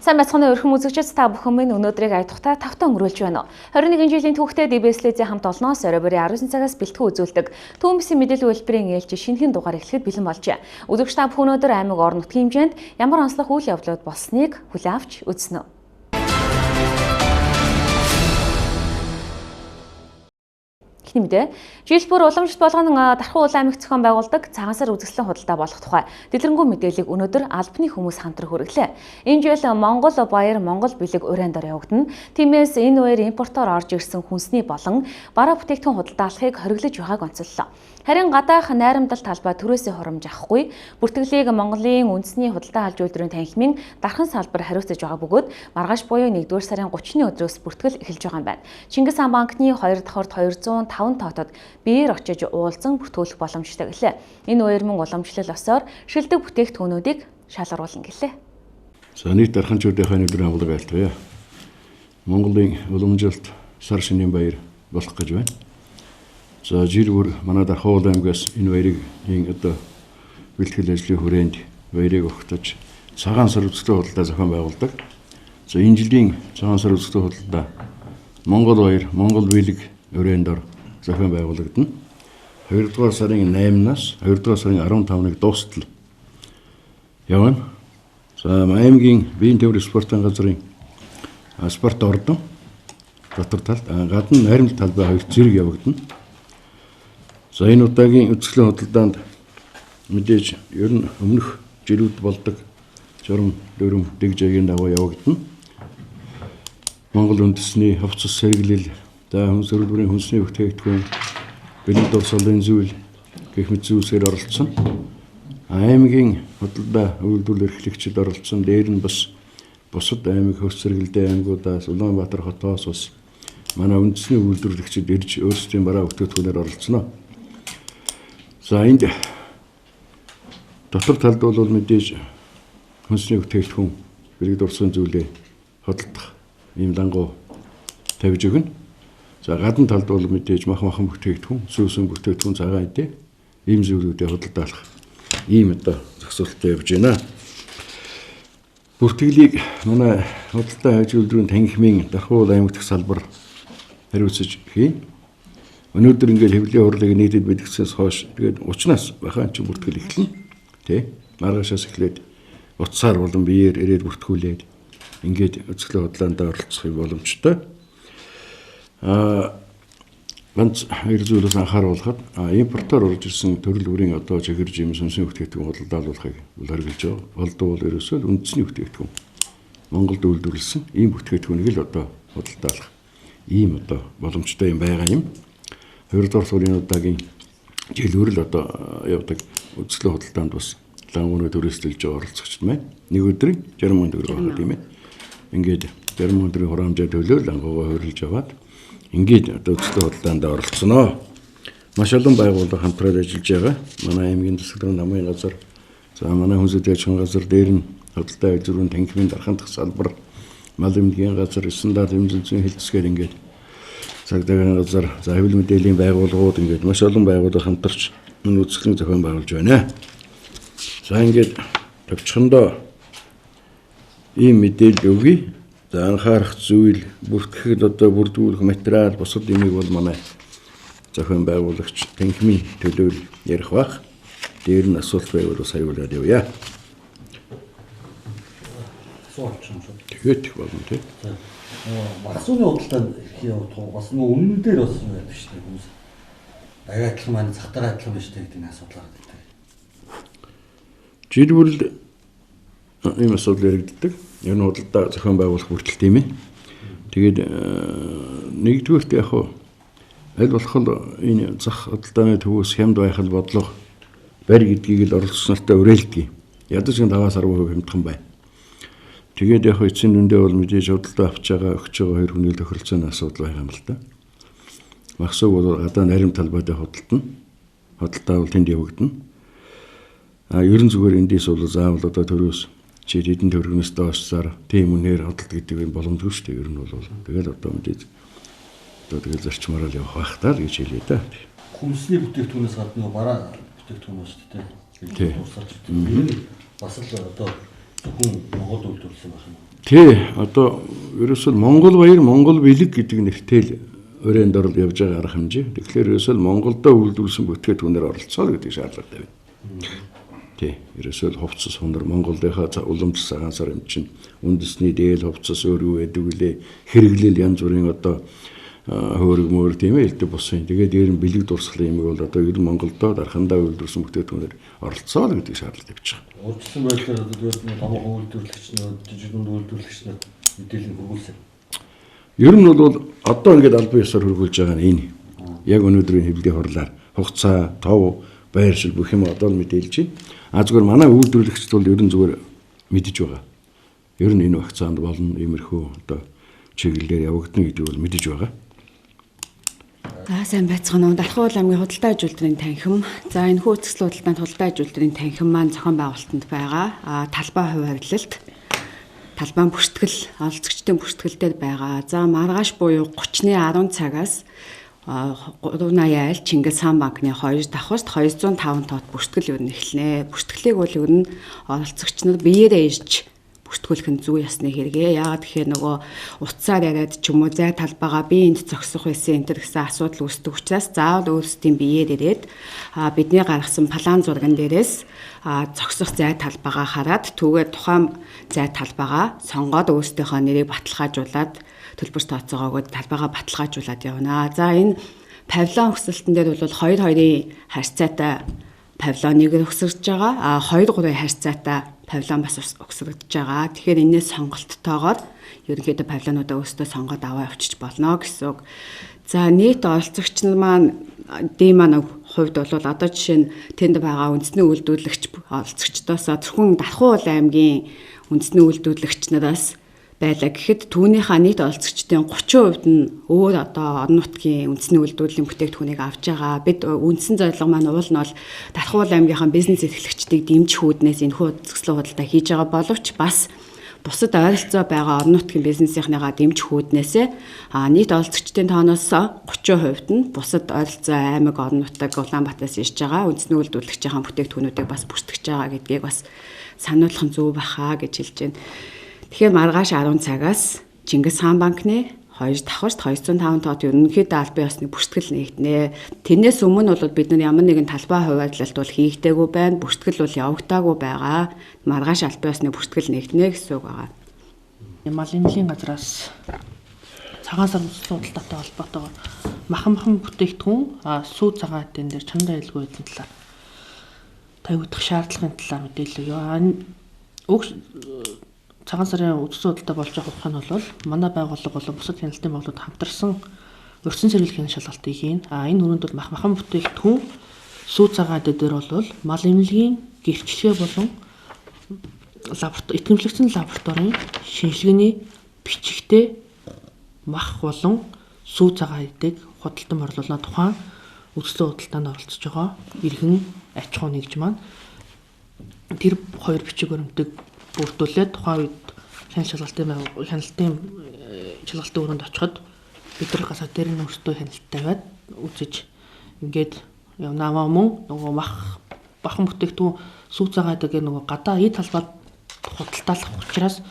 Сайн бацхан өрхөм үзэгчид та бүхэн минь өнөөдрийг аядахтаа тавтан өнгөрүүлж байна. 21 жилийн түүхтэй DBS-ийн хамт олноос оройборын 19 цагаас бэлтгэн үзүүлдэг Түүмсийн мэдээллийн хэлбэрийн ээлж шинэхэн дугаар эхлэхэд бэлэн болжээ. Үзэгч та бүхэн өнөөдөр аймаг орон нутгийн хэмжээнд ямар онцлог үйл явдлууд болсныг хүлээн авч үзнэ. Нэмдэ жил бүр уламжлалт болгон Дархан улаан аймаг зохион байгуулдаг цагаан сар үзэсгэлэн худалдаа болох тухай дэлгэрэнгүй мэдээллийг өнөөдөр албаны хүмүүс хамтран хүргэлээ. Энэ жил Монгол баяр Монгол бэлэг урайндор явагдана. Тиймээс энэ үеэр импортоор орж ирсэн хүнсний болон бараа бүтээгдэхүүн худалдаалахыг хориглож байгааг онцоллоо. Харин гадаах найрамдал талбай түрээсээ хоромж авахгүй бүртгэлийг Монголын үндэсний худалдаа алж үйлдвэрийн танхимын дархан салбар хариуцаж байгаа бөгөөд маргааш буюу 1-р сарын 30-ны өдрөөс бүртгэл эхэлж байгаа юм байна. Чингис хаан банкны 2 давхарт 205 тоотод биеэр очиж уулзан бүртгүүлэх боломжтой гэлээ. Энэ үеэр мөн уламжлал осоор шилдэг бүтээгдэхүүнүүдийг шалгаруулна гэлээ. За нийт дарханчуудын өдрийн агуулга айлтгая. Монголын уламжлалт сар шинийн баяр болох гэж байна. За жил бүр манай Дархан улаан аймгаас энэ баярын одоо бэлтгэл ажлын хүрээнд баярыг өгтөж цагаан сар үзэсгэлэн худалдаа зохион байгуулдаг. За энэ жилийн цагаан сар үзэсгэлэн худалдаа Монгол баяр Монгол бэлэг урайндор зохион байгуулагдана. 2-р сарын 8-наас 2-р сарын 15-ныг дуустал явна. За аймгийн биеийн тээврийн спортын газрын спорт ордон дотор талд гадна найрамдал талбай 2 зэрэг явагдана. За энэ удаагийн үзэсгэлэн худалдаанд мэдээж ер нь өмнөх жилүүд болдог журам дүрм дэг жагийн дагуу явагдана. Монгол үндэсний хувцас сэргэлэл, хүн сөрөлбөрийн хүнсний бүтээгдэхүүн, бэлэн дурсгалын зүйл гэх мэт зүйлсээр оролцсон. Аймгийн худалдаа үйлдвэрлэл эрхлэгчид оролцсон. Дээр нь бас бусад аймаг хөрс сэргэлдээ аймагуудаас Улаанбаатар хотоос бас манай үндэсний үйлдвэрлэгчид ирж өөрсдийн бараа бүтээгдэхүүнээр оролцсноо. За энд дотор талд бол мэдээж хүнсний бүтээгдэхүүн бэлэг дурсан зүйлээ хөдөлгөх ийм дангуу тавьж өгнө. За гадна талд бол мэдээж махан бүтээгдэхүүн, сүүсэн бүтээгдэхүүн цагаан эдээ ийм зүйлүүдээ хөдөлгөөлөх ийм одоо зохицуулттай явж байна. Бүртгэлийг манай худалдаа аж үйлдвэрийн танхимын Дархан улаан аймаг дэх салбар хариуцаж хийн. Өнөөдөр ингээд хэвлэлийн хурлыг нийтэд бэлтгэснээс хойш тэгээд 30-наас бахан ч бүртгэл эхэлнэ. Тэ? Маргаашаас эхлээд утсаар болон биеэр ирээд бүртгүүлээд ингээд үзэсгэлэн худалдаанд оролцох юм боломжтой. Ганц хоёр зүйлээс анхааруулахад импортоор орж ирсэн төрөл бүрийн одоо чигэр жим сүнсний бүтээгдэхүүн худалдаалуулахыг хориглож байгаа. Болдгоо бол ерөөсөө үндэсний бүтээгдэхүүн Монголд үйлдвэрлэсэн ийм бүтээгдэхүүнийг л одоо худалдаалах ийм одоо боломжтой юм байгаа юм. 2-р сарын удаагийн жилүүр л одоо явдаг үзэсгэлэн худалдаанд бас лангууны төрөслөлж оролцогчд маань нэг өдрийн 60,000 төгрөг авах тийм ээ. Ингээд 60,000 төгрөгийн хураамжаа төлөөл лангуугаа хөрөлж аваад ингээд одоо үзэсгэлэн худалдаанд оролцсноо. Маш олон байгууллага хамтраад ажиллаж байгаа. Манай аймгийн засгийн намын газар, за манай хүнсний аж ахуйн газар, дээр нь худалдаа аж үйлдвэрийн танхимын дархан дах салбар, мал эмнэлгийн газар, стандарт хэмжээний хэлтсгээр ингээд цагдаагийн газар, за хэвлэл мэдээллийн байгууллагууд ингээд маш олон байгууллага хамтарч энэ үзэсгэлэн зохион байгуулж байна. За ингээд төвчхөндөө ийм мэдээлэл өгье. За анхаарах зүйл бүртгэхэд одоо бүрдүүлэх материал бусад юмыг бол манай зохион байгуулагч танхимын төлөөл ярих бах. Дээр нь асуулт байвал бас хариулаад явъя. Тэгээд болно тийм. Асууны худалдаанд явах бас нөгөө үнэн дээр бас юм байдаг шүү дээ хүмүүс. Агаатлах маань захтар адилхан биш гэдэг энэ асуудал гардаг. Жилбэрл ийм асуудал яригддаг. Ер нь худалдаа зохион байгуулах хүртэл тийм ээ. Тэгээд нэгдүгээрт яг аль болох энэ зах худалдааны төвөөс хямд байх л бодлого барь гэдгийг л оролцсонтой өрөөлдөг. Ядаж нь 5-10% хямдхан байна. Тэгээд яг эцсийн дүндээ бол мэдээж худалдаа авч байгаа өгч байгаа хоёр хүний тохиролцооны асуудал байгаа юм л да. Магсаг бол гадаа нарийн талбайд худалдана. Худалдаа бол тэнд явагдана. Ерөн зүгээр эндээс бол заавал одоо төрөөс чи хэдэн төгрөгнөөс доошсаар тийм үнээр худалд гэдэг юм боломжгүй шүү дээ. Ер нь бол тэгэл одоо мэдээж одоо тэгэл зарчмаараа л явах байх таа гэж хэлээ да. Хүнсний бүтээгдэхүүнээс гадна бараа бүтээгдэхүүн шүү дээ. Тийм. Бас л одоо Зөвхөн Монгол үйлдвэрлэсэн байх юм. Тий, одоо ерөөсөө Монгол баяр, Монгол бэлэг гэдэг нэртэй л өрөөнд орол явж байгаа арга хэмжээ. Тэгэхээр ерөөсөө Монголдо үйлдвэрлэсэн бүтээгдэхүүнээр оролцоол гэдэг шаардлагатай байна. Тий, ерөөсөө хувцас хонор Монголынхаа уламжлал цагаансаар юм чинь үндэсний дээл хувцас өөр юу гэдэг үлээ хэрэглэл янз бүрийн одоо хөөрөг мөр тийм ээ элдв босон. Тэгээд дээр нь бэлэг дурсгалын юм бол одоо ер нь Монголдо дархандаа үйлдвэрсэн бүтээгдэхүүнээр оролцоол гэдэг шаардлага тавьж байгаа. Урьдчилан байдлаар одоо томоохон үйлдвэрлэгчнүүд, жижигхэн үйлдвэрлэгчнүүд мэдээлэл хөрвүүлсэн. Ер нь бол одоо ингээд албан ёсоор хөрвүүлж байгаа нь энэ. Яг өнөөдрийн хэвлэлийн хурлаар хугацаа, тов, байршил бүх юм одоо л мэдээлж байна. Зүгээр манай үйлдвэрлэгчд бол ер нь зүгээр мэдэж байгаа. Ер нь энэ вакцинанд болно иймэрхүү одоо чиглэлээр явагдана гэдэг бол мэдэж байгаа. За сайн байцгаана уу. Дархан уул аймгийн худалдаа аж үйлдвэрийн танхим. За энэ хүү үзэсгэлэн худалдаанд худалдаа аж үйлдвэрийн танхим маань зохион байгуулалтанд байгаа. Талбай хувь харилцалт, талбайн бүртгэл, оролцогчдын бүртгэлдэр байгаа. За маргааш буюу 30-ны 10 цагаас 380 айл Чингис хаан банкны 2 давхарт 205 тоод бүртгэл юу нэхлэнэ. Бүртгэлийг бол ер нь оролцогчнод биеэрээ ирж бүртгүүлэх нь зүй ясны хэрэгээ. Яагаад тэгэхээр нөгөө утсаар яриад ч юм уу зай талбайгаа би энд зогсох байсан энэ төр гэсэн асуудал үүсдэг учраас заавал өөрсдийн биеэр ирээд бидний гаргасан план зурган дээрээс зогсох зай талбайгаа хараад түүгээр тухайн зай талбайгаа сонгоод өөрсдийнхөө нэрийг баталгаажуулаад төлбөр тооцоогоогоо талбайгаа баталгаажуулаад явна. За энэ павильон өсөлтөн дээр бол 2-2-ын харьцаатай павильоныг өгсөрж байгаа. 2-3-ын харьцаатай павильон бас өгсөрж байгаа. Тэгэхээр энэс сонголттойгоор ерөнхийдөө павильонуудаа өөрсдөө сонгоод аваа явчих болно гэсэн үг. За нийт оролцогч нар маань дэман хувьд бол одоо жишээ нь тэнд байгаа үндэсний үйлдвэрлэгч оролцогчдоос зөвхөн Дархан уул аймгийн үндэсний үйлдвэрлэгч нараас байлаа гэхэд түүнийхээ нийт оролцогчдын 30% нь өөр одоо орон нутгийн үндэсний үйлдвэрлэлийн бүтээгдэхүүнийг авч байгаа. Бид үндсэн зорилго маань уул нь бол Дархан уул аймгийнхаа бизнес эрхлэгчдийг дэмжих үүднээс энэ үзэсгэлэн худалдаа хийж байгаа боловч бас бусад ойролцоо байгаа орон нутгийн бизнесийнхныгаа дэмжих үүднээсээ нийт оролцогчдын тооноос 30% нь бусад ойролцоо аймаг орон нутаг Улаанбаатараас ирж байгаа үндэсний үйлдвэрлэгчийн бүтээгдэхүүнүүдийг бас бүртгэж байгаа гэдгийг бас сануулах нь зөв бахаа гэж хэлж байна. Тэгэхээр маргааш 10 цагаас Чингис хаан банкны 2 давхарт 205 тоод ерөнхийдөө албан ёсны бүртгэл нэгтнэ. Тэрнээс өмнө бол бид нар ямар нэгэн талбай хуваарлалт бол хийгдээгүй байна. Бүртгэл бол явагдаагүй байгаа. Маргааш албан ёсны бүртгэл нэгтнэ гэсэн үг байгаа. Мал эмнэлгийн газраас цагаан сар үзэсгэлэн худалдаатай холбоотойгоор махан бүтээгдэхүүн сүү цагаан эдэн дээр чанга айлгүй эдэн талаар тавигдах шаардлагын талаар мэдээлэл. Цагаан сарын үзэсгэлэн худалдаа болж байгаа хугацаа нь бол манай байгууллага болон бусад хяналтын байгууллагууд хамтарсан урьдчилан сэргийлэхийн шалгалтыг хийн. Энэ өрөөнд бол махан бүтээгдэхүүн сүү цагаан эдэн дээр бол мал эмнэлгийн гэрчлэгээ болон итгэмжлэгдсэн лабораторийн шинжилгээний бичигтэй мах болон сүү цагаан эдэг худалдан борлуулна тухайн үзэсгэлэн худалдаанд оролцож байгаа иргэн аж ахуй нэгж маань тэр хоёр бичиг баримтыг бүрдүүлээд тухайн үед хяналтын шалгалтын өрөөнд очиход бидрэг гасаа дээр нь өөртөө хяналт тавиад үзэж ингээд явнаа мөн нөгөө махан бүтээгдэхүүн сүү цагаан эдэг нөгөө гадаа ий талбайд худалдаалах учраас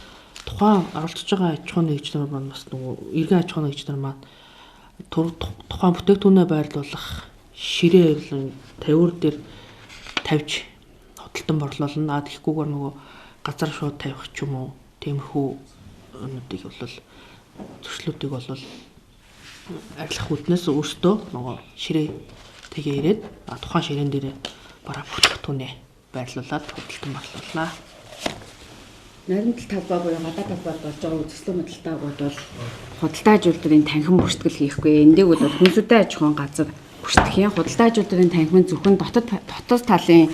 тухайн оролцож байгаа аж ахуйн нэгжнэр маань бас нөгөө иргэн аж ахуйн нэгжнэр маань тухайн бүтээгдэхүүнээ байрлуулах ширээ тавиур дээр тавьж худалдан борлуулна. Тэгэхгүйгээр нөгөө газар шууд тавих ч юм уу тиймэрхүү өнөдийг бол зөрчлүүдийг бол арилгах үүднээс өөртөө нөгөө ширээ тэгээ ирээд тухайн ширээн дээр бараа бүтээгдэхүүнээ байрлуулад худалдан борлуулнаа. Наримтал талбай буюу гадаад талбайд болж байгаа үзэсгэлэн худалдааг бол худалдаа аж үйлдвэрийн танхим бүртгэл хийхгүй. Эндийг бол хүнсүдэ аж ахуйн газар бүртгэх юм. Худалдаа аж үйлдвэрийн танхимын зөвхөн дотор талын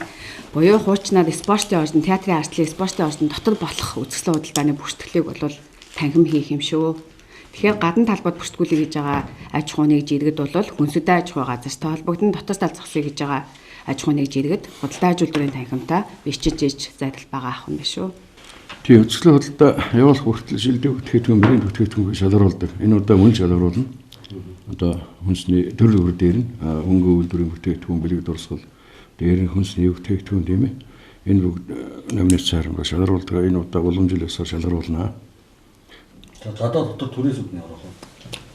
буюу хуучнаар спортын ордон, театрын артлын спортын ордон дотор болох үзэсгэлэн худалдааны бүртгэлийг бол танхим хийх юм шүү. Тэгэхээр гадна талбайд бүртгүүлэх гэж байгаа аж ахуйн нэгж иргэд бол хүнсүдэ аж ахуй газартай холбогдсон дотор тал зохицохыг гэж байгаа аж ахуйн нэгж иргэд худалдаа аж үйлдвэрийн танхимтай бичиж иж зайлшгүй байгаа ах юм байна шүү. Тийм үзэсгэлэн худалдаа явуулах хүртэл шилдэг бүтээгдэхүүн, мөрийн бүтээгдэхүүн шалгаруулдаг. Энэ удаа мөн шалгаруулна. Одоо хүнсний төрөл өөр дээр нь хөнгө үйлдвэрийн бүтээгдэхүүн, бэлэг дурсгал, дээр нь хүнсний бүтээгдэхүүн тийм ээ. Энэ бүгд номны цаармаар шалгаруулдаг. Энэ удаа уламжлалсаар шалгаруулнаа. Гадаад дотор төрөөс үднэ орох уу?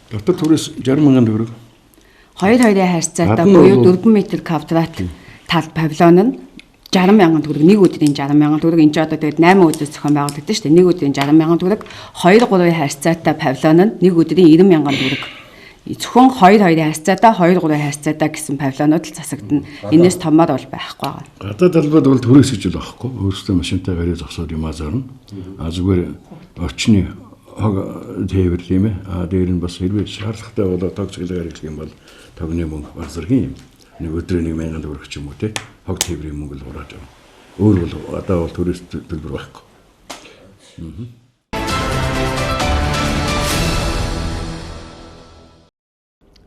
Дотор төрөөс 60,000 төгрөг. 2-2-ийн харьцаатай буюу 4 м квадрат тал павильон нь 60,000 төгрөг, нэг өдрийн 60,000 төгрөг. Энд чинь одоо тэгээд 8 өдөр зохион байгуулагдсан шүү дээ. Нэг өдрийн 60,000 төгрөг, 2-3-ийн харьцаатай павильон нь нэг өдрийн 90,000 төгрөг. Зөвхөн 2-2-ийн харьцаатай, 2-3-ийн харьцаатай гэсэн павильонууд л засагдана. Энээс томоор бол байхгүй байгаа. Гадаад талбайд бол төрөөс гэж л байхгүй. Өөрөөсөө машинтай гараа зогсоод юм зарна. Зүгээр орчны хог тээвэр тийм ээ. Дээр нь бас хэрвээ шаардлагатай бол тог цэглэгээр хэлэх юм бол тогны мөнгө бар зэргийн юм. Нэг өдрөө 1,000 төгрөг ч юм уу те. Хог тээврийн мөнгө л хурааж авна. Өөр бол одоо бол төрөөс төлбөр байхгүй.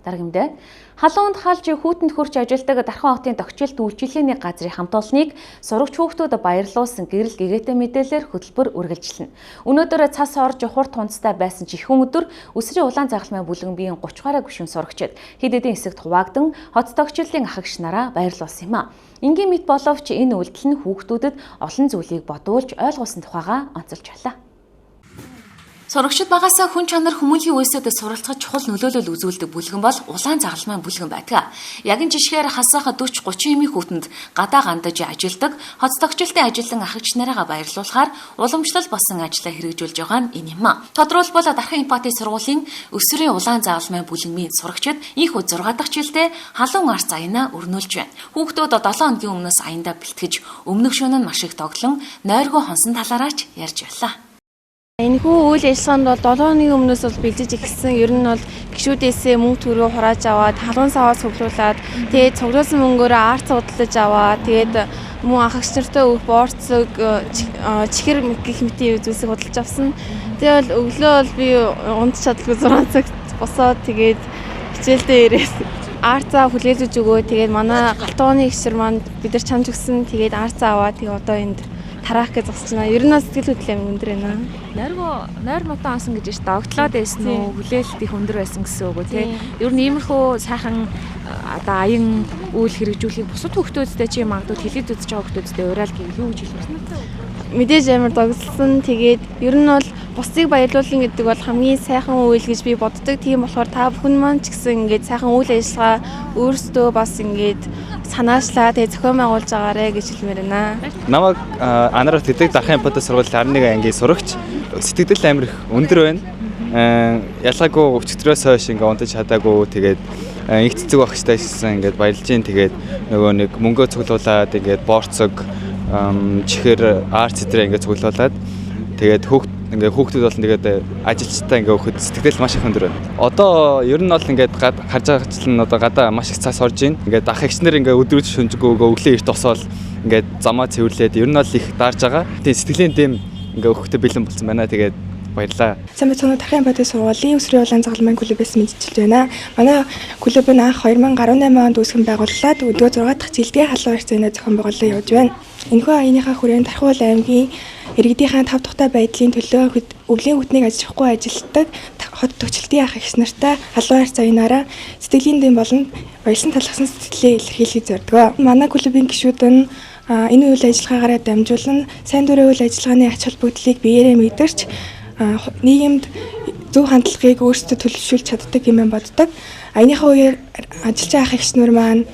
Даргамдаа халуунд халж хүүтэнд хурж ажилладаг Дархан хотын тохижилт үйлчилгээний газрын хамт олныг сурагч хүүхдүүд баярлуулсан гэрэл гэгээтэй мэдээлэлээр хөтөлбөр үргэлжилнэ. Өнөөдөр цас орж хурд тунцтай байсан ч их өнөдөр өсрийн улаан загалмай бүлгэн биеийн 30 гаруй гишүүн сурагчид хэд хэдэн хэсэгт хуваагдсан хоц тохижилтын ахагч нараа баярлуулсан юм а. Энгийн мэт боловч энэ үйлдэл нь хүүхдүүдэд олон зүйлийг бодуулж ойлгуулсан тухайга онцолж байлаа. Сурагчид багасаа хүн чанар хүмүүнлэгийн үйлсэд суралцах чухал нөлөөлөл үзүүлдэг бүлгэн бол улаан загалмай бүлгэн байдаг. Яг энэ жишгээр хасаах 40-30 эмийн хүүтэнд гадаа гандаж ажилдаг хоц тохижилтын ажилтан ахигч нарыгаа баярлуулахаар уламжлал болсон ажлаа хэрэгжүүлж байгаа нь энэ юм а. Тодорхойлбол Дархан Эмпати сургуулийн өсвөрийн улаан загалмай бүлгэмийн сурагчид энэхүү 6 дахь жилдээ халуун арц аянаа өрнүүлж байна. Хүүхдүүд 7 хоногийн өмнөөс аяндаа бэлтгэж өмнөх шөнө нь маш их тоглон нойргоо хонсон талаараач ярьж байлаа. Энэхүү үйл ажиллагаанд бол 7 хоногийн өмнөөс бол бэлдэж эхэлсэн. Ер нь бол гишүүдээсээ мөнгө төгрөгөө хурааж аваад, халуун саваа цуглуулад, тэгээд цуглуулсан мөнгөөрөө арц удалж аваад, тэгээд мөн ахагч нартай өөх борцог, чихэр гэх мэтийн зүйлсийг худалдаж авсан. Тэгээд өглөө бол би унтч чадлагүй 6 цагт босоод тэгээд хичээлдээ ирээд арцаа хүлээлгэж өгөө. Тэгээд манай галтууны гişэр маань бид нар чамж өгсөн. Тэгээд арцаа аваад тэгээд одоо энд тараах гэж зогсож байна. Ер нь сэтгэл хөдлөл юм өндөр байна. Нойр мотон асан гэж байна. Огтлоод байсан уу? Хүлээлт их өндөр байсан гэсэн үг үү те. Ер нь иймэрхүү сайхан одоо аян үйл хэрэгжүүлэхийг бусад хүүхдүүдтэй чи магадгүй хэлээд үзэж байгаа хүүхдүүдтэй уриал гэв юу гэж хэлмээр байна. Мэдээж амар догслсон. Тэгээд ер нь бол бусдыг баярлуулна гэдэг бол хамгийн сайхан үйл гэж би боддог. Тийм болохоор та бүхэн маань ч гэсэн ингээд сайхан үйл ажиллагаа өөрсдөө бас ингээд санаачлаа тэгээ зохион байгуулж байгаарэ гэж хэлмээр байна. Намайг Анараа тэдэг Дархан Эмпати сургуулийн 11 ангийн сурагч. Сэтгэл амар их өндөр байна. Ялгаагүй өчтөрөөс хойш ингээ унтаж чадаагүй тэгээд их цэцэг багчтай ажилласан ингээд баярлж гин тэгээд нөгөө нэг мөнгөө цуглуулад ингээд борцог чихэр арц зэрэг ингээд цуглуулад тэгээд хүүхдүүд бол тэгээд ажилчтай ингээ өгөхөд сэтгэл маш их өндөр байна. Одоо ер нь бол ингээд харж байгаачлан одоо гадаа маш их цаас орж ийн. Ингээд ахигч нар ингээ өдрөж шүнжгүй өглөө эрт тосоол ингээд замаа цэвэрлээд ер нь бол их даарж байгаа. Тэгээд сэтгэлийн дэм ингээ өгөхтэй бэлэн болсон байна. Тэгээд баярлаа. Сайн байцгаана. Дархан Эмпати сургуулийн өсвөрийн улаан загалмайн клубээс мэдчилж байна. Манай клуб нь анх 2018 онд үүсгэн байгууллаад өдөө 6 дахь жилдээ халуун арц аянаа зохион байгуулалт явуулж байна. Энэхүү аяныхаа хүрээнд Дархан аймгийн иргэдийнхээ тав тухтай байдлын төлөө өвлийн хүтнийг ажихгүй ажилтдаг хот төгчлөлтийн ах эгч нартай халуун арц аянаараа сэтгэлийн дэм болон баялсан талхсан сэтгэлээ илэрхийлж зордгоо. Манай клубын гишүүд нь энэ үйл ажиллагаагаараа дамжуулан сайн дурын үйл ажиллагааны ач холбогдлыг биеэрээ мэдэрч нийгэмд зөв хандлагыг өөрсдөө төлөвшүүлж чаддаг юм боддог. Аяныхаа үеэр ажиллаж байгаа ах эгч нар маань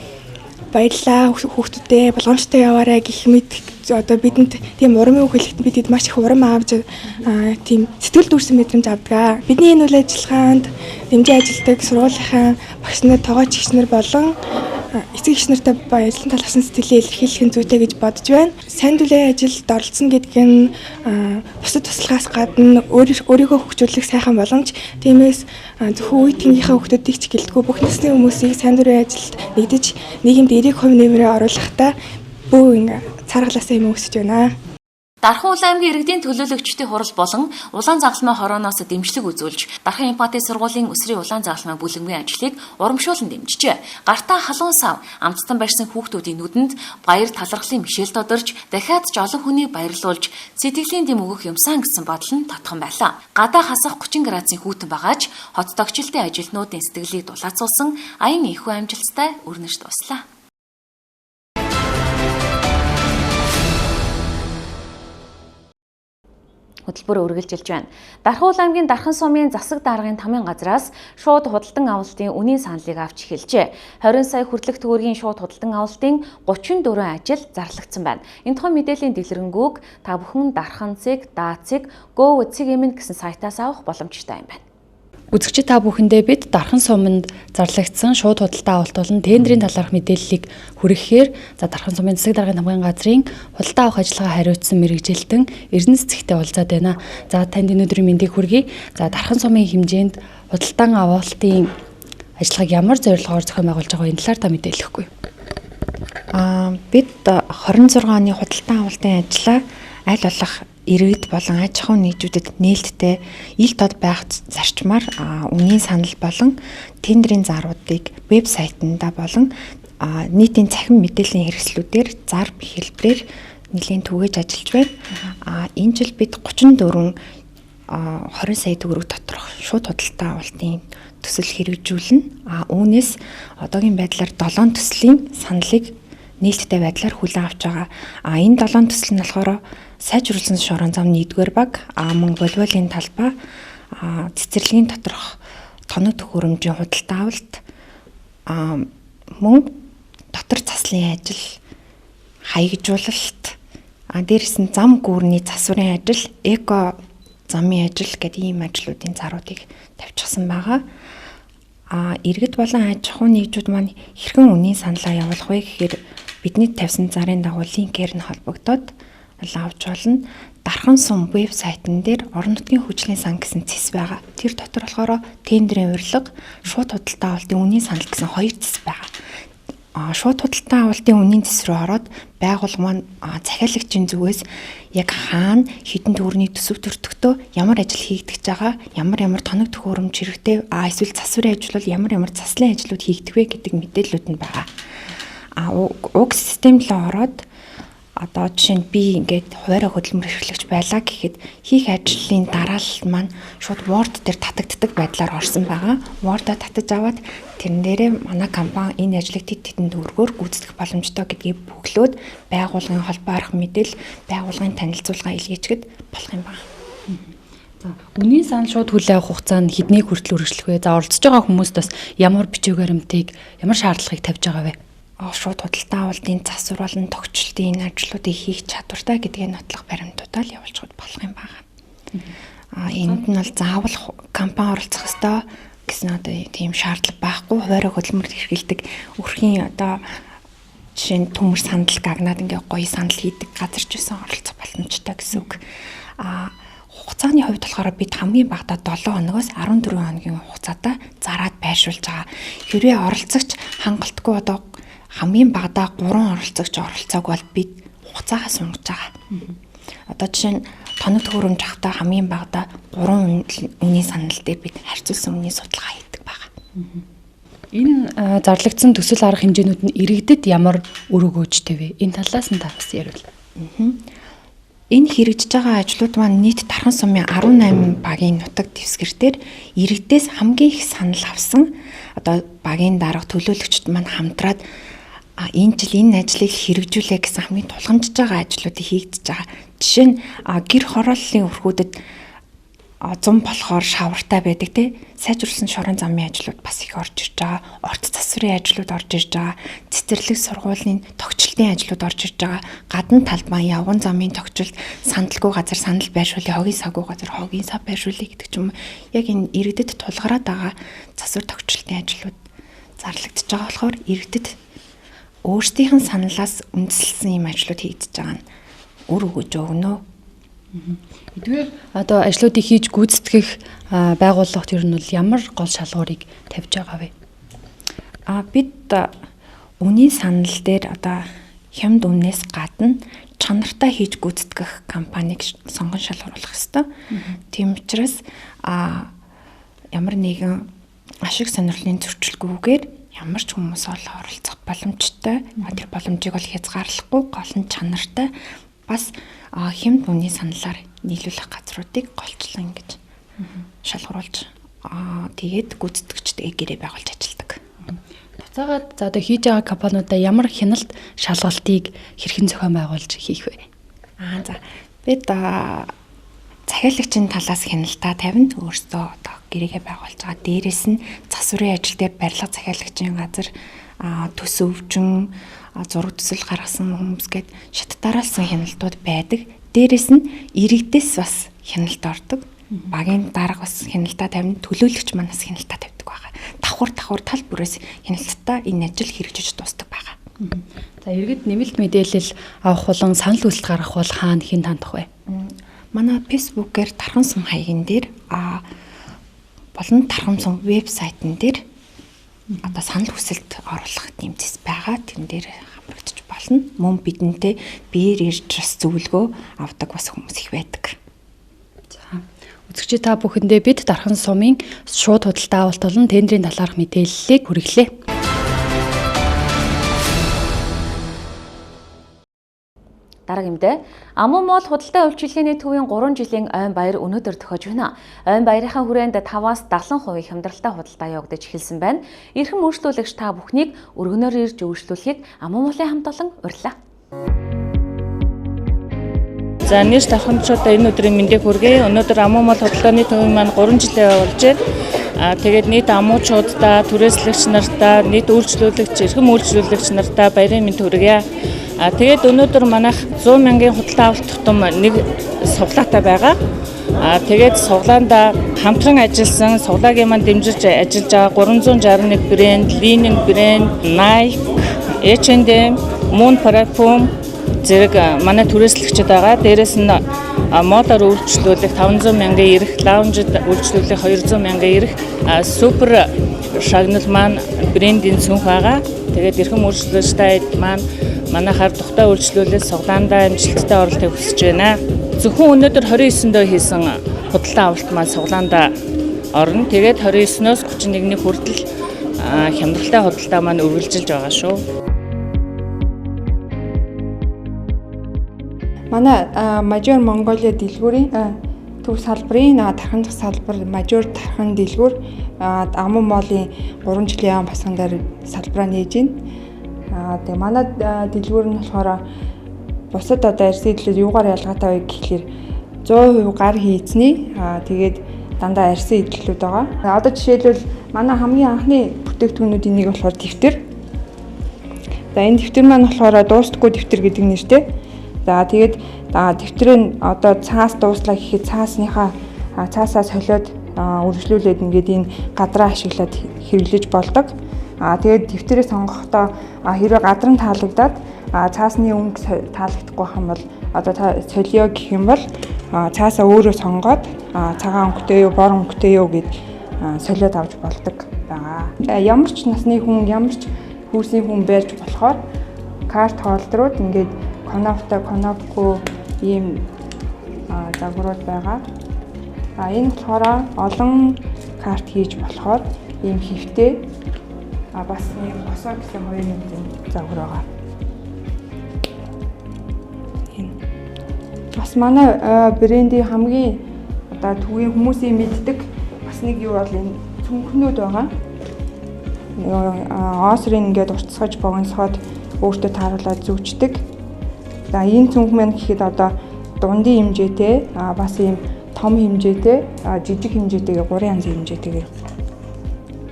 баярлалаа хүүхдүүдээ болгоомжтой яваарай гэх мэт одоо бидэнд тийм урам үг хэлэхэд бидэд маш их урам авч тийм сэтгэл дүүрсэн мэдрэмж авдаг. Бидний энэ үйл ажиллагаанд дэмжиж ажилладаг сургуулийнхаа багш нар, тоогооч эгч нар болон эцэг эгч нартай баярлан талхсан сэтгэлээ илэрхийлэх нь зүйтэй гэж бодож байна. Сайн дулаан ажилд оролцсон гэдэг нь бусад туслахаас гадна өөрийгөө хөгжүүлэх сайхан боломж. Тиймээс зөвхөн үе тэнгийнхаа хүүхдүүдийг ч гэлтгүй бүх насны хүмүүсийг сайн дурын ажилд нэгдэж нийгэмд эерэг хувь нэмрээ оруулахдаа бүх царгалаасаа юм өсөж байна. Дархан аймгийн иргэдийн төлөөлөгчдийн хурал болон улаан загалмай хорооноос дэмжлэг үзүүлж Дархан Эмпати сургуулийн өсвөрийн улаан загалмай бүлэгмийн ажлыг урамшуулан дэмжижээ. Гартаа халуун сав амттан барьсан хүүхдүүдийн нүдэнд баяр талархлын мишэл тодорж дахиад ч олон хүнийг баярлуулж сэтгэлийн дэм өгөх юмсан гэсэн бодол нь татхан байлаа. Гадаа хасах 30 градусын хүүтэн багааж хот тогтчлтын ажилтнуудын сэтгэлийг дулаацуулсан аян ихүү амжилттай өрнөж дуслаа. хөтөлбөр үргэлжилж байна. Дархан аймгийн Дархан сумын засаг даргын тамийн газраас шууд худалдан авалтын үнийн саналыг авч эхэлжээ. 20 сая хүрлэх төгрөгийн шууд худалдан авалтын 34 ажил зарлагдсан байна. Энэ тухай мэдээллийн дэлгэрэнгүй та бүхэн Дархан цэг, Даа цэг, Go цэг эмэн гэсэн сайтаас авах боломжтой юм байна. Үзэгчид та бүхэндээ бид Дархан суманд зарлагдсан шууд худалдаа авалт болон тендерийн талаарх мэдээллийг хүргэхээр Дархан сумын засаг даргын тамгын газрын худалдаа авах ажиллагаа хариуцсан мэрэгжилтэн Эрдэнэс цэгтэй уулзаад байна. За танд өнөөдрийн мэндийг хүргэе. За Дархан сумын хэмжээнд худалдан авалтын ажиллагааг ямар зорилгоор зохион байгуулж байгаа энэ талаар та мэдээлэхгүй. Бид 26 оны худалдан авалтын ажиллаа аль болох иргэд болон аж ахуйн нэгжүүдэд нээлттэй ил дод байх зарчмаар үнийн санал болон тендерийн заруудыг вебсайтанда болон нийтийн цахим мэдээллийн хэрэгслүүдээр зар хэлбэрээр нэлээд түгээж ажиллаж байна. Энэ жил бид 34 20 сая төгрөг доторх шууд худалдаа авалтын төсөл хэрэгжүүлнэ. Үүнээс одоогийн байдлаар 7 төслийн саналыг нээлттэй байдлаар хүлээн авч байгаа. Энэ 7 төсөл нь болохоор сайжруулсан шорон зам 1-р баг, мөн волейболын талбай, цэцэрлэгийн доторх тоног төхөөрөмжийн худалдаа авалт, мөн дотор заслын ажил, хаягжуулалт, дээрээс нь зам гүүрний засварын ажил, эко замын ажил гэдэг ийм ажлуудын заруудыг тавьчихсан байгаа. Иргэд болон аж ахуйн нэгжүүд маань хэрхэн үнийн саналаа явуулах вэ гэхээр бидний тавьсан зарын дагуу линкээр нь холбогдоод авч болно. Дархан сум вебсайтн дээр орон нутгийн хүчлийн сан гэсэн цэс байгаа. Тэр дотор болохоор тендерийн урилга, шууд худалдаа авалтын үнийн санал гэсэн 2 цэс байгаа. Шууд худалдаа авалтын үнийн цэс рүү ороод байгууллага маань захиалагчийн зүгээс яг хаана хэдэн төгрөгийн төсөв төртөгтөө ямар ажил хийгдэж байгаа, ямар тоног төхөөрөмж хэрэгтэй, эсвэл засварын ажил бол ямар заслын ажлууд хийгдэх вэ гэдэг мэдээллүүд нь байгаа. Уг систем рүү ороод одоо жишээ нь би ингээд хуваараа хөдөлмөр эрхлэгч байлаа гэхэд хийх ажлын дараалал маань шууд Word дээр татагддаг байдлаар орсон байгаа. Word-а татаж аваад тэрэн дээрээ манай компани энэ ажлыг тэдэн төгрөгөөр гүйцэтгэх боломжтой гэдгийг бөглөөд байгууллагын холбоо арга мэдээлэл, байгууллагын танилцуулга илгээчгэд болох юм байна. За үнийн санал шууд хүлээн авах хугацаанд хэднийг хүртэл үргэлжлэх вэ? За оролцож байгаа хүмүүст бас ямар бичиг баримтыг, ямар шаардлагыг тавьж байгаа вэ? Шууд худалдаа авалтын засвар болон тогтчлтын энэ ажлуудыг хийх чадвартай гэдгийг нотлох баримтуудаа л явуулж болох юм байна. Энд нь бол заавал компани оролцох ёстой гэсэн одоо тийм шаардлага байхгүй. Хуваараа хөдөлмөр эрхэлдэг өрхийн одоо жишээ нь төмөр санал гагнаад ингээ гоё санал хийдэг газар ч гэсэн оролцох боломжтой гэсэн үг. Хугацааны хувьд болохоор бид хамгийн багадаа 7 хоногоос 14 хоногийн хугацаатай зараад байршуулж байгаа. Хэрвээ оролцогч хангалтгүй одоо хамгийн багадаа 3 оролцогч оролцоог бол бид хугацаагаа сунгаж байгаа. Одоо жишээ нь тоног төхөөрөмж авахтаа хамгийн багадаа 3 үнийн санал дээр бид харьцуулсан үнийн судалгаа хийдэг байгаа. Энэ зарлагдсан төсөл арга хэмжээнүүд нь иргэдэд ямар үр өгөөжтэй вэ? Энэ талаас нь та бас ярил. Энэ хэрэгжиж байгаа ажлууд маань нийт Дархан сумын 18 багийн нутаг дэвсгэр дээр иргэдээс хамгийн их санал авсан одоо багийн дарга төлөөлөгчд маань хамтраад энэ жил энэ ажлыг хэрэгжүүлээ гэсэн хамгийн тулгамдж байгаа ажлуудыг хийгдэж байгаа. Жишээ нь гэр хорооллын өрхүүдэд зам болохоор шавартай байдаг те сайжруулсан шорон замын ажлууд бас их орж ирж байгаа. Орц засварын ажлууд орж ирж байгаа. Цэцэрлэг сургуулийн тогтчлтын ажлууд орж ирж байгаа. Гадна талд маань явган замын тогтчлт, сандалгүй газар санал байршуулъя, хогийн савгүй газар хогийн сав байршуулъя гэдэг ч юм уу. Яг энэ иргэдэд тулгараад байгаа засвар тогтчлтын ажлууд зарлагдж байгаа болохоор иргэдэд өөрсдийнх нь саналаас үндэслсэн юм ажлууд хийгдэж байгаа нь үр өгөж өгнө. Эдгээр одоо ажлуудыг хийж гүйцэтгэх байгууллагт ер нь бол ямар гол шалгуурыг тавьж байгаа вэ? Бид үнийн санал дээр одоо хямд үнээс гадна чанартай хийж гүйцэтгэх компанийг сонгон шалгуулах ёстой. Тийм учраас ямар нэгэн ашиг сонирхлын зөрчилгүйгээр ямар ч хүмүүс оролцох боломжтой. Тэр боломжийг бол хязгаарлахгүй, гол нь чанартай бас хямд үнийн саналаар нийлүүлэх газруудыг голчлон ингэж шалгаруулж тэгээд гүйцэтгэгчдээ гэрээ байгуулж ажилладаг. Буцаагаад за одоо хийж байгаа компаниудаа ямар хяналт шалгалтыг хэрхэн зохион байгуулж хийх вэ? За бид захиалагчийн талаас хяналтаа тавина. Өөрсдөө одоо гэрээгээ байгуулж байгаа. Дээрээс нь засварын ажил дээр барилга захиалагчийн газар төсөвжин зураг төсөл гаргасан хүмүүс гээд шаттаараалсан хяналтууд байдаг. Дээрээс нь иргэдээс бас хяналт ордог. Багийн дарга бас хяналтаа тавина. Төлөөлөгч манаас хяналтаа тавьдаг байгаа. Давхар тал бүрээс хяналтаа энэ ажил хэрэгжиж дуусдаг байгаа. За иргэд нэмэлт мэдээлэл авах болон санал хүсэлт гаргах бол хаана хэн хандах вэ? Манай Facebook-ээр Тархан сум хаягийн дээр болон Тархан сум вебсайтн дээр одоо санал хүсэлт оруулах нэмтэс байгаа. Тэрэн дээр хамрагдчих болно. Мөн бидэнтэй биеэр ирж бас зөвлөгөө авдаг бас хүмүүс их байдаг. Үзэгчид та бүхэндээ бид Тархан сумын шууд худалдаа авалт болон тендерийн талаарх мэдээллийг хүргэлээ. Дараагийн мэдээ. Амун моол худалдаа үйлчилгээний төвийн 3 жилийн ойн баяр өнөөдөр төхөж байна. Ойн баярынхаа хүрээнд 5-аас 70% хямдралтай худалдаа явагдаж эхэлсэн байна. Эрхэм үйлчлүүлэгч та бүхнийг өргөнөөр ирж үйлчлүүлэхийг Амун моолын хамт олон урьлаа. За нэр давхамжуудаа энэ өдрийн мэндийг хүргэе. Өнөөдөр Амун моол худалдааны төвийн маань 3 жилээ явуулж байна. Тэгээд нийт амуучуудаа, түрээслэгч нартаа, нийт үйлчлүүлэгч, эрхэм үйлчлүүлэгч нартаа баярын мэнд хүргье. Тэгээд өнөөдөр манайх 100 мянган худалдаа авалт тутам нэг суглаатай байгаа. Тэгээд суглаанда хамтран ажилласан суглаагийн маань дэмжиж ажиллаж байгаа 361 брэнд, Linen брэнд, Nike, H&M, Moon Parfum зэрэг манай түрээслэгчид байгаа. Дээрээс нь модоор үйлчлүүлэх 500 мянган ирэх, лаунжид үйлчлүүлэх 200 мянган ирэх супер шагнал маань брендийн цүнх байгаа. Тэгээд эрхэм үйлчлүүлэгчтэй маань манайхаар тухтай үйлчлүүлэл суглаандаа амжилттай оролтыг хүсэж байна. Зөвхөн өнөөдөр 29-нд хийсэн худалдаа авалт маань суглаандаа орно. Тэгээд 29-ноос 31-ний хүртэл хямдралтай худалдаа маань үргэлжилж байгаа шүү. Манай Major Mongolia дэлгүүрийн төв салбарын тархан салбар Major тархан дэлгүүр Амун моолын 3 жилийн яам басган дээр салбараа нээж байна. Тэгээ манай дэлгүүр нь болохоор бусад одоо арьсын идэлүүд юугаар ялгаатай вэ гэхэлэр 100% гар хийцний тэгээд дандаа арьсын идэлүүд байгаа. Одоо жишээлбэл манай хамгийн анхны бүтээгдэхүүнүүдийн нэг болохоор дэвтэр. За энэ дэвтэр маань болохоор дуустдаггүй дэвтэр гэдэг нэртэй. За тэгээд дэвтрээ одоо цаас дууслаа гэхэд цаасаа солиод үргэлжлүүлээд ингээд энэ гадраа ашиглаад хэрэглэж болдог. Тэгээд дэвтрээ сонгохдоо хэрвээ гадар нь таалагдаад цаасны өнгө таалагдахгүй юм бол одоо солио гэх юм бол цаасаа өөрөө сонгоод цагаан өнгөтэй юу, бор өнгөтэй юу гэд солиод авч болдог байгаа. Ямар ч насны хүн, ямар ч хүйсний хүн байж болохоор карт хоолдрууд ингээд коноптой, конопгүй ийм загварууд байгаа. Энэ болохоор олон карт хийж болохоор ийм хэвтэй бас ийм босоо гэсэн хоёр нэгэн загвар байгаа. Бас манай брендийн хамгийн одоо төвийн хүмүүсийн мэддэг бас нэг юу бол энэ цүнхнүүд байгаа. Оосрын ингээд уртсгаж богиносгоод өөртөө тааруулаад зүвчдэг. За энэ цүнх маань гэхэд одоо дундын хэмжээтэй, бас ийм том хэмжээтэй, жижиг хэмжээтэйгээ 3 янзын хэмжээтэйгээр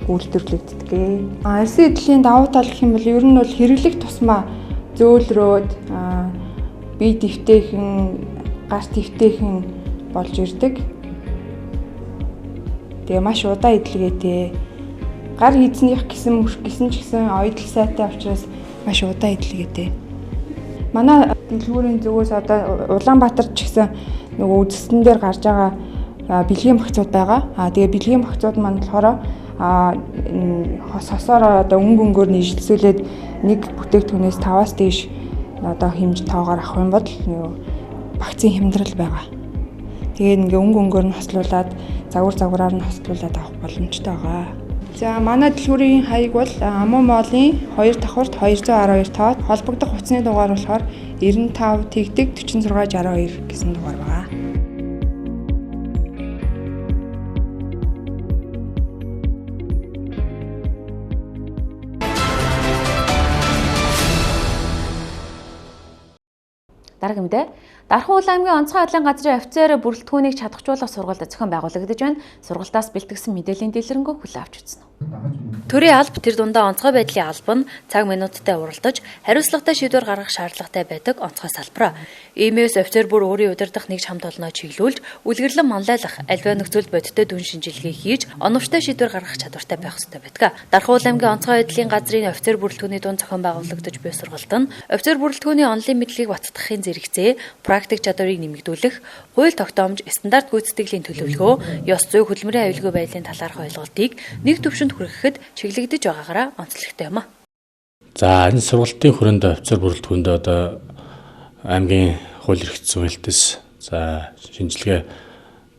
үйлдвэрлэгддэг. Арьсын эдлийн давуу тал гэх юм бол ер нь бол хэрэглэх тусмаа зөөлрөөд бие дэвтэйхэн, гар дэвтэйхэн болж ирдэг. Тэгээ маш удаан эдлгээтэй. Гар хийцнийх гэсэн ч гэсэн оёдл сайтай учраас маш удаан эдлгээтэй. Манай дэлгүүрийн зүгээс одоо Улаанбаатар ч гэсэн нөгөө үзэсгэлэн дээр гарч байгаа бэлгийн багцууд байгаа. Тэгээ бэлгийн багцууд маань болохоор хосоор одоо өнгөөр нийлжүүлээд нэг бүтээгдэхүүнээс 5-аас дээш одоо хэмж тоогоор авах юм бол багцын хямдрал байгаа. Тэгээд ингээ өнгөөр нь хослуулад загвараар нь хослуулад авах боломжтой байгаа. За манай дэлгүүрийн хаяг бол Амун моолын 2 давхурт 212 тоод холбогдох утасны дугаар болохоор 95 тэгдэг 46 62 гэсэн дугаар байгаа. Дараагийн мэдээ. Дархан Улаан аймгийн онцгой байдлын газрын офицер бүрэлдэхүүнийг чадахжуулах сургалт зохион байгуулагдаж байна. Сургалтаас бэлтгэсэн мэдээллийн дэлгэрэнгүй хүлээн авч үзсэн. Төрийн алба тэр дундаа онцгой байдлын алба нь цаг минуттай уралдаж, хариуцлагатай шийдвэр гаргах шаардлагатай байдаг онцгой салбар. Иймээс офицер бүр өөрийн удирдах нэгж хамт олноо чиглүүлж, үлгэрлэн манлайлах, альва нөхцөл бодиттой дүн шинжилгээ хийж, оновчтой шийдвэр гаргах чадвартай байх ёстой байдаг. Дархан Улаан аймгийн онцгой байдлын газрын офицер бүрэлдэхүүний дунд зохион байгуулагдаж буй сургалт нь офицер бүрэлдэхүүний онлын мэдлэгийг баттгахын зэрэгцээ, практик чадварыг нэмэгдүүлэх, хууль тогтоомж, стандарт гүйцэтгэлийн төлөвлөгөө, ёс зүй хөдөлмөрийн аюулгүй байдлын талаарх ойлголтыг нэг түвшинд хүрэхэд чиглэгдэж байгаагаараа онцлогтой юм а. За энэ сургалтын хүрээнд офицер бүрэлдэхүүнд одоо аймгийн хууль эрх зүйн хэлтэс, за шинжилгээ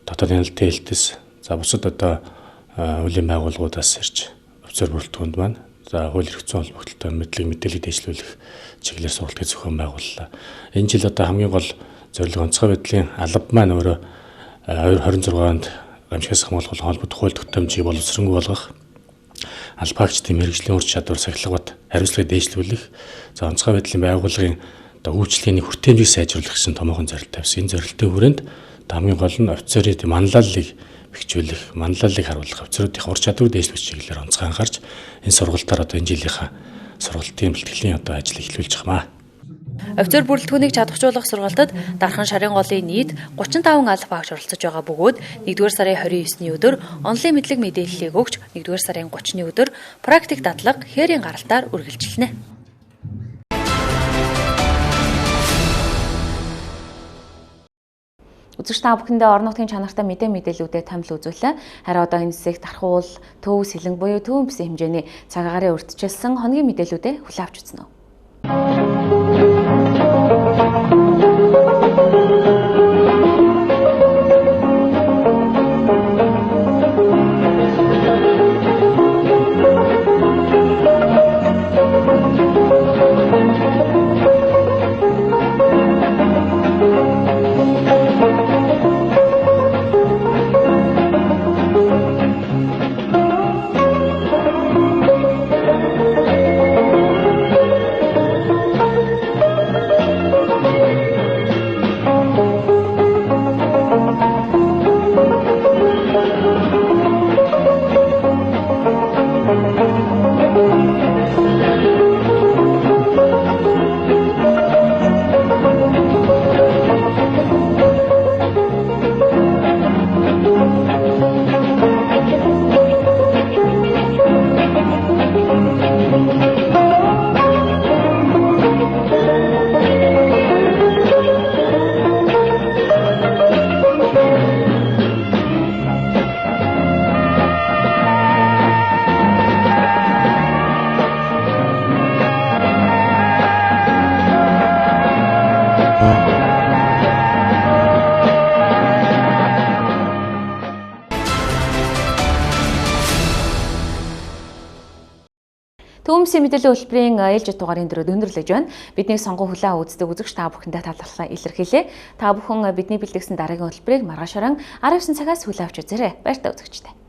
дотоод хяналтын хэлтэс, за бусад одоо хуулийн байгууллагуудаас ирж офицер бүрэлдэхүүнд маань за хууль эрх зүйн холбогдлолтой мэдээллийг дэвшлүүлэх чиглэлээр сургалтыг зохион байгууллаа. Энэ жил одоо хамгийн гол зорилго онцгой байдлын алба маань өөрөө 2026 онд гамшигаас хамгаалах холбогдох хууль тогтоомжийг боловсронгүй болгох, албаагчдын мэргэжлийн ур чадвар сахилгад хариуцлагыг дээшлүүлэх, за онцгой байдлын байгууллагын одоо үйлчлэгийн хүртээмжийг сайжруулах гэсэн томоохон зорилт тавьсан. Энэ зорилтын хүрээнд хамгийн гол нь офицерын манлайллыг бэхжүүлэх, манлайллыг харуулах, офицеруудын ур чадварыг дээшлүүлэх чиглэлээр онцгой анхаарч энэ сургалтаар одоо энэ жилийнхаа сургалтын бэлтгэлийн одоо ажлыг эхлүүлж байгаа. Офицер бүрэлдэхүүнийг чадахжуулах сургалтад Дархан шарын голын нийт 35 албаагч оролцож байгаа бөгөөд 1-р сарын 29-ний өдөр онлын мэдлэг мэдээллийг өгч 1-р сарын 30-ны өдөр практик дадлага хээрийн гаралтаар үргэлжилнэ. Үзэгч та бүхэндээ орон нутгийн чанартай мэдээллүүдэд томил үзүүлээ. Харин одоо энэ хэсэг Дархан уул төв сэлэн буюу төвөн бүсийн хэмжээний цаг агарын урьдчилсан хоногийн мэдээллүүдэд хүлээн авч үзнэ. Төмсийн мэдээллийн хөтөлбөрийн ээлжид дугаарын дөрөв өндөрлөж байна. Бидний сонгон хүлээн үздэг үзэгч та бүхэндээ талархлаа илэрхийлье. Та бүхэн бидний бэлтгэсэн дараагийн хөтөлбөрийг маргааш 19 цагаас хүлээн авч үзээрэй. Баяр та үзэгчтэй.